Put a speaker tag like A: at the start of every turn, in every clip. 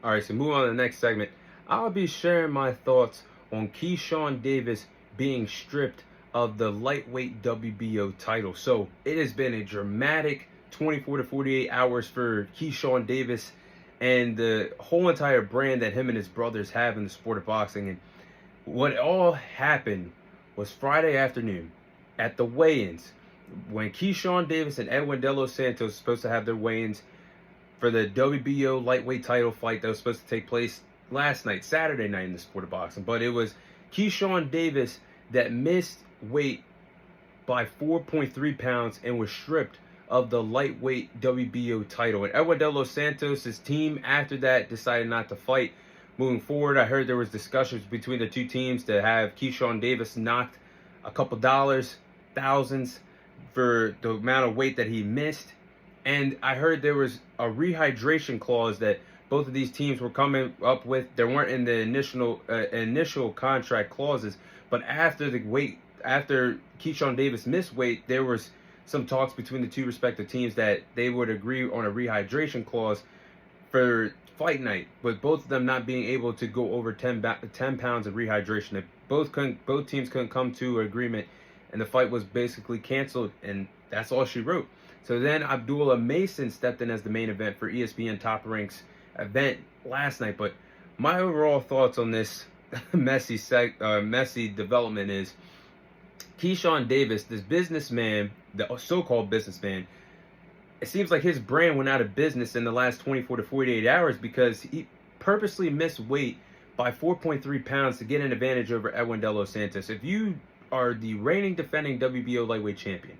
A: All right, so moving on to the next segment. I'll be sharing my thoughts on Keyshawn Davis being stripped of the lightweight WBO title. So it has been a dramatic 24 to 48 hours for Keyshawn Davis and the whole entire brand that him and his brothers have in the sport of boxing. And what all happened was Friday afternoon at the weigh-ins when Keyshawn Davis and Edwin De Los Santos were supposed to have their weigh-ins for the WBO lightweight title fight that was supposed to take place last night, Saturday night in the sport of boxing. But it was Keyshawn Davis that missed weight by 4.3 pounds and was stripped of the lightweight WBO title. And Edwin De Los Santos' team after that decided not to fight. Moving forward, I heard there was discussions between the two teams to have Keyshawn Davis knocked a couple dollars, thousands, for the amount of weight that he missed. And I heard there was a rehydration clause that both of these teams were coming up with. There weren't in the initial contract clauses, but after Keyshawn Davis missed weight, there was some talks between the two respective teams that they would agree on a rehydration clause for fight night, with both of them not being able to go over 10 pounds of rehydration. If both teams couldn't come to an agreement, and the fight was basically canceled, and that's all she wrote. So then Abdullah Mason stepped in as the main event for ESPN Top Rank's event last night. But my overall thoughts on this messy development is Keyshawn Davis, this businessman, the so-called businessman, it seems like his brand went out of business in the last 24 to 48 hours because he purposely missed weight by 4.3 pounds to get an advantage over Edwin De Los Santos. If you are the reigning defending WBO lightweight champion,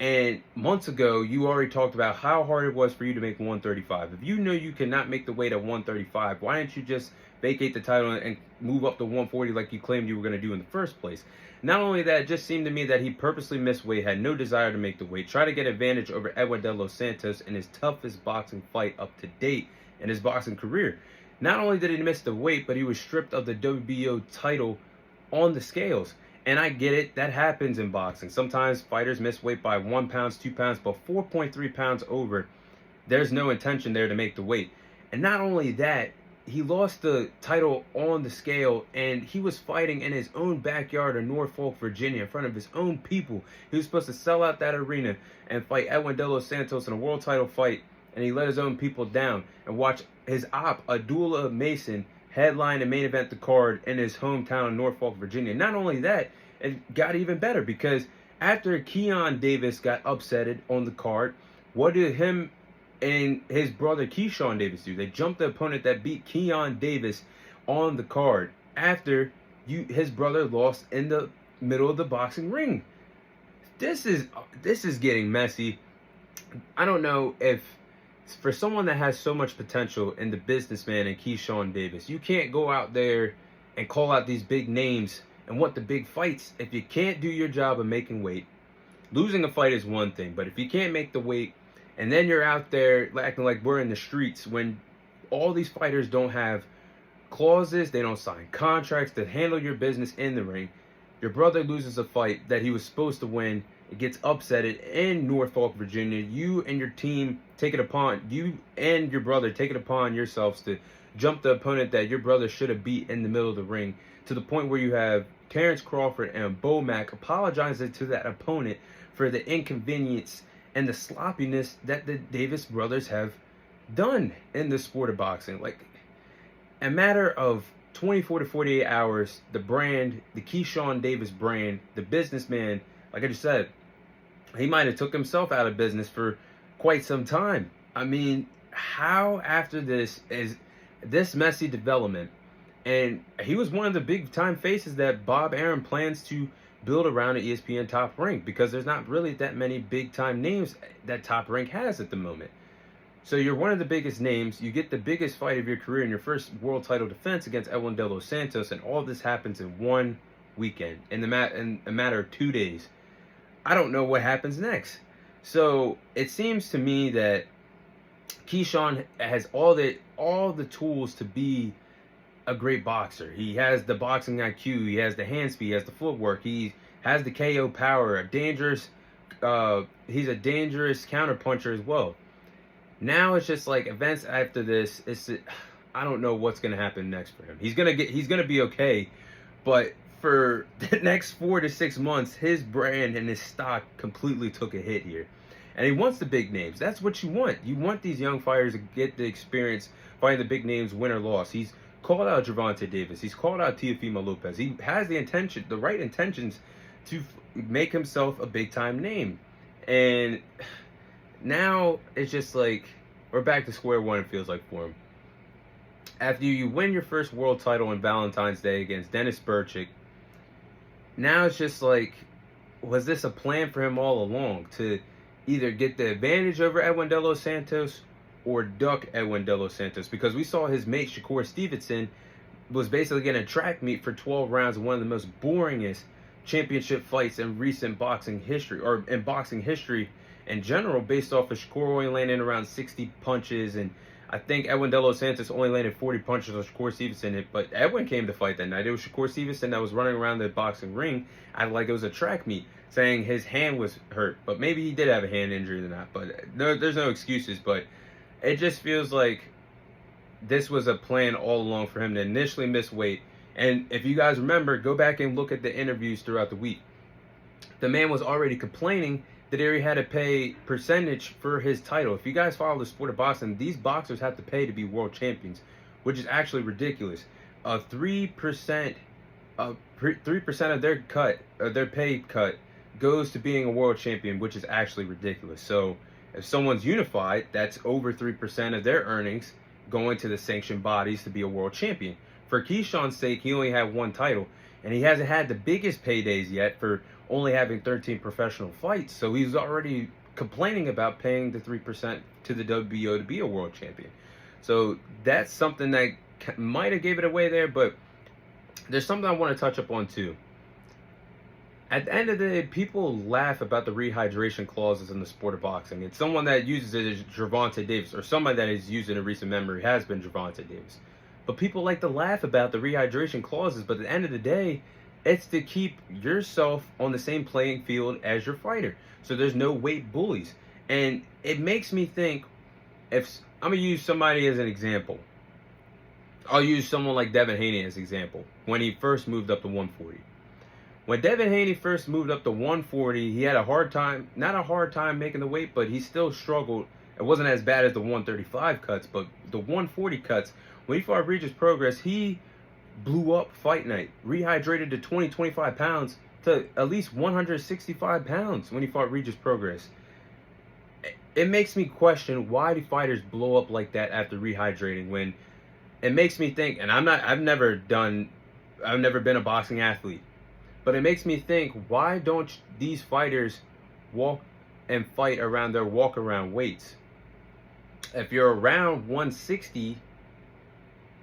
A: and months ago, you already talked about how hard it was for you to make 135. If you know you cannot make the weight at 135, why didn't you just vacate the title and move up to 140 like you claimed you were going to do in the first place? Not only that, it just seemed to me that he purposely missed weight, had no desire to make the weight, tried to get advantage over Edwin De Los Santos in his toughest boxing fight up to date in his boxing career. Not only did he miss the weight, but he was stripped of the WBO title on the scales. And I get it, that happens in boxing. Sometimes fighters miss weight by 1 pound, 2 pounds, but 4.3 pounds over, there's no intention there to make the weight. And not only that, he lost the title on the scale, and he was fighting in his own backyard in Norfolk, Virginia, in front of his own people. He was supposed to sell out that arena and fight Edwin De Los Santos in a world title fight, and he let his own people down. And watch his op, Abdullah Mason, headline and main event the card in his hometown of Norfolk, Virginia. Not only that, it got even better because after Keyshawn Davis got upsetted on the card, what did him and his brother Keyshawn Davis do? They jumped the opponent that beat Keyshawn Davis on the card after his brother lost in the middle of the boxing ring. This is getting messy. I don't know if for someone that has so much potential in the businessman and Keyshawn Davis, you can't go out there and call out these big names and want the big fights if you can't do your job of making weight. Losing a fight is one thing, but if you can't make the weight and then you're out there acting like we're in the streets when all these fighters don't have clauses, they don't sign contracts to handle your business in the ring. Your brother loses a fight that he was supposed to win. It gets upsetted in Norfolk, Virginia. You and your team you and your brother take it upon yourselves to jump the opponent that your brother should have beat in the middle of the ring, to the point where you have Terrence Crawford and Bo Mack apologizing to that opponent for the inconvenience and the sloppiness that the Davis brothers have done in the sport of boxing. Like, a matter of 24 to 48 hours, the brand, the Keyshawn Davis brand, the businessman, like I just said, he might have took himself out of business for quite some time. I mean, how after this is this messy development? And he was one of the big time faces that Bob Arum plans to build around at ESPN Top Rank, because there's not really that many big time names that Top Rank has at the moment. So you're one of the biggest names, you get the biggest fight of your career in your first world title defense against Edwin De Los Santos, and all this happens in one weekend, in a matter of 2 days. I don't know what happens next. So it seems to me that Keyshawn has all the tools to be a great boxer. He has the boxing IQ, he has the hand speed, he has the footwork, he has the KO power, he's a dangerous counterpuncher as well. Now it's just like events after this, I don't know what's gonna happen next for him. He's gonna be okay, but for the next 4 to 6 months, his brand and his stock completely took a hit here. And he wants the big names. That's what you want. You want these young fighters to get the experience fighting the big names, win or loss. He's called out Gervonta Davis. He's called out Teofimo Lopez. He has the right intentions to make himself a big time name. And now it's just like we're back to square one, it feels like, for him. After you win your first world title on Valentine's Day against Dennis Burchick, now it's just like, was this a plan for him all along to either get the advantage over Edwin De Los Santos or duck Edwin De Los Santos? Because we saw his mate Shakur Stevenson was basically getting a track meet for 12 rounds, one of the most boringest championship fights in recent boxing history, or in boxing history in general, based off of Shakur only landing around 60 punches, and I think Edwin De Los Santos only landed 40 punches on Shakur Stevenson. But Edwin came to fight that night. It was Shakur Stevenson that was running around the boxing ring acting like it was a track meet, saying his hand was hurt. But maybe he did have a hand injury or not. But there's no excuses. But it just feels like this was a plan all along for him to initially miss weight. And if you guys remember, go back and look at the interviews throughout the week. The man was already complaining that he had to pay percentage for his title. If you guys follow the sport of boxing, these boxers have to pay to be world champions, which is actually ridiculous. 3% of their cut, their pay cut, goes to being a world champion, which is actually ridiculous. So if someone's unified, that's over 3% of their earnings going to the sanctioned bodies to be a world champion. For Keyshawn's sake, he only had one title, and he hasn't had the biggest paydays yet for only having 13 professional fights. So he's already complaining about paying the 3% to the WBO to be a world champion. So that's something that might have gave it away there, but there's something I want to touch up on too. At the end of the day, people laugh about the rehydration clauses in the sport of boxing. And someone that uses it is Gervonta Davis, or somebody that has used it in recent memory has been Gervonta Davis. But people like to laugh about the rehydration clauses, but at the end of the day, it's to keep yourself on the same playing field as your fighter, so there's no weight bullies. And it makes me think, if I'm going to use somebody as an example, I'll use someone like Devin Haney as an example. When he first moved up to 140. When Devin Haney first moved up to 140, he had a hard time, not a hard time making the weight, but he still struggled. It wasn't as bad as the 135 cuts, but the 140 cuts, when he fought Regis Progress, he blew up fight night, rehydrated to 25 pounds to at least 165 pounds when he fought Regis Progress. It makes me question, why do fighters blow up like that after rehydrating? When it makes me think, and I've never been a boxing athlete, but it makes me think, why don't these fighters walk and fight around their walk around weights? If you're around 160,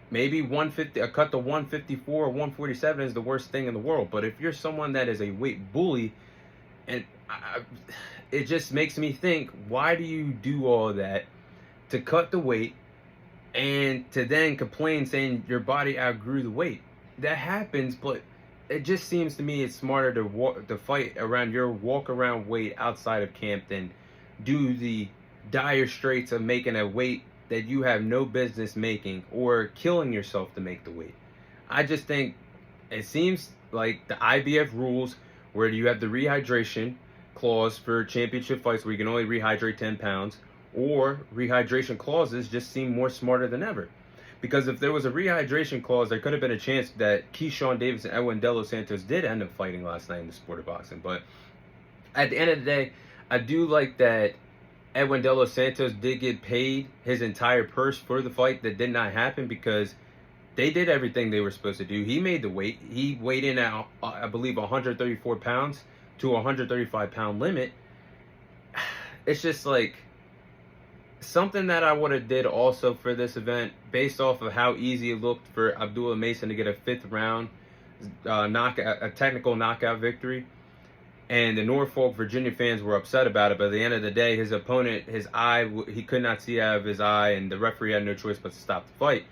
A: maybe 150, a cut to 154 or 147 is the worst thing in the world. But if you're someone that is a weight bully, and it just makes me think, why do you do all that to cut the weight and to then complain saying your body outgrew the weight? That happens, but it just seems to me it's smarter to fight around your walk around weight outside of camp than do the dire straits of making a weight that you have no business making, or killing yourself to make the weight. I just think it seems like the IBF rules, where you have the rehydration clause for championship fights where you can only rehydrate 10 pounds, or rehydration clauses just seem more smarter than ever. Because if there was a rehydration clause, there could have been a chance that Keyshawn Davis and Edwin De Los Santos did end up fighting last night in the sport of boxing. But at the end of the day, I do like that Edwin De Los Santos did get paid his entire purse for the fight. That did not happen because they did everything they were supposed to do. He made the weight. He weighed in at, I believe, 134 pounds to a 135-pound limit. It's just like something that I would have did also for this event, based off of how easy it looked for Abdullah Mason to get a 5th round knockout, a technical knockout victory. And the Norfolk, Virginia fans were upset about it. But at the end of the day, his opponent, his eye, he could not see out of his eye, and the referee had no choice but to stop the fight.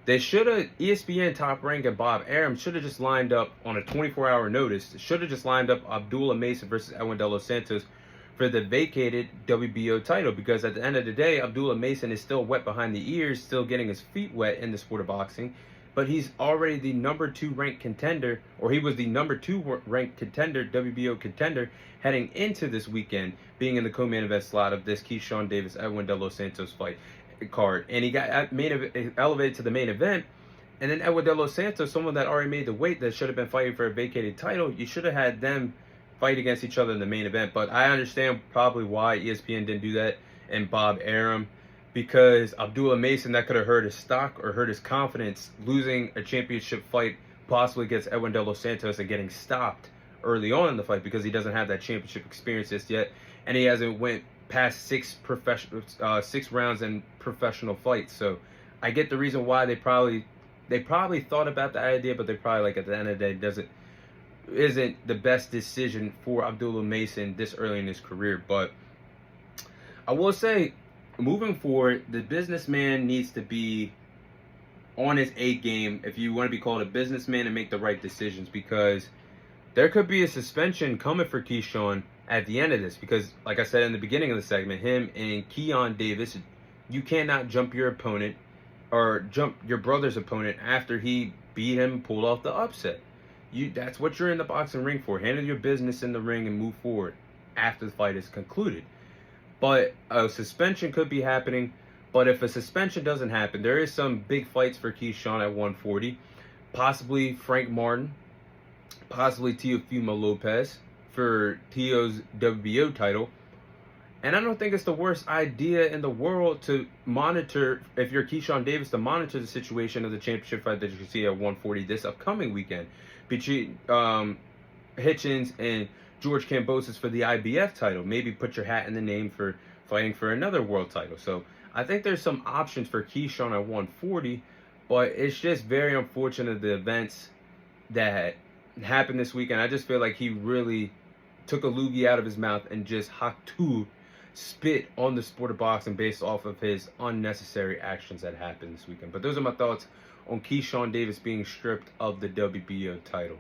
A: They should have, ESPN Top Rank and Bob Arum should have just lined up on a 24-hour notice. Should have just lined up Abdullah Mason versus Edwin De Los Santos for the vacated WBO title, because at the end of the day, Abdullah Mason is still wet behind the ears, still getting his feet wet in the sport of boxing, but he's already the number 2 ranked contender, or he was the number 2 ranked contender, WBO contender, heading into this weekend, being in the co-main event slot of this Keyshawn Davis Edwin De Los Santos fight card, and he got elevated to the main event. And then Edwin De Los Santos, someone that already made the weight, that should have been fighting for a vacated title, you should have had them fight against each other in the main event. But I understand probably why ESPN didn't do that and Bob Arum, because Abdullah Mason, that could have hurt his stock or hurt his confidence, losing a championship fight possibly against Edwin De Los Santos and getting stopped early on in the fight because he doesn't have that championship experience just yet, and he hasn't went past 6 rounds in professional fights. So I get the reason why they probably thought about the idea, but they probably, like, at the end of the day, isn't the best decision for Abdullah Mason this early in his career. But I will say, moving forward, the businessman needs to be on his A game if you want to be called a businessman and make the right decisions, because there could be a suspension coming for Keyshawn at the end of this, because, like I said in the beginning of the segment, him and Keyshawn Davis, you cannot jump your opponent or jump your brother's opponent after he beat him, pulled off the upset. That's what you're in the boxing ring for. Handle your business in the ring and move forward after the fight is concluded. But a suspension could be happening. But if a suspension doesn't happen, there is some big fights for Keyshawn at 140. Possibly Frank Martin, possibly Teofimo Lopez for Teo's WBO title. And I don't think it's the worst idea in the world to monitor, if you're Keyshawn Davis, to monitor the situation of the championship fight that you can see at 140 this upcoming weekend between Hitchens and George Kambosos for the IBF title. Maybe put your hat in the name for fighting for another world title. So I think there's some options for Keyshawn at 140, but it's just very unfortunate the events that happened this weekend. I just feel like he really took a loogie out of his mouth and just spit on the sport of boxing based off of his unnecessary actions that happened this weekend. But those are my thoughts on Keyshawn Davis being stripped of the WBO title.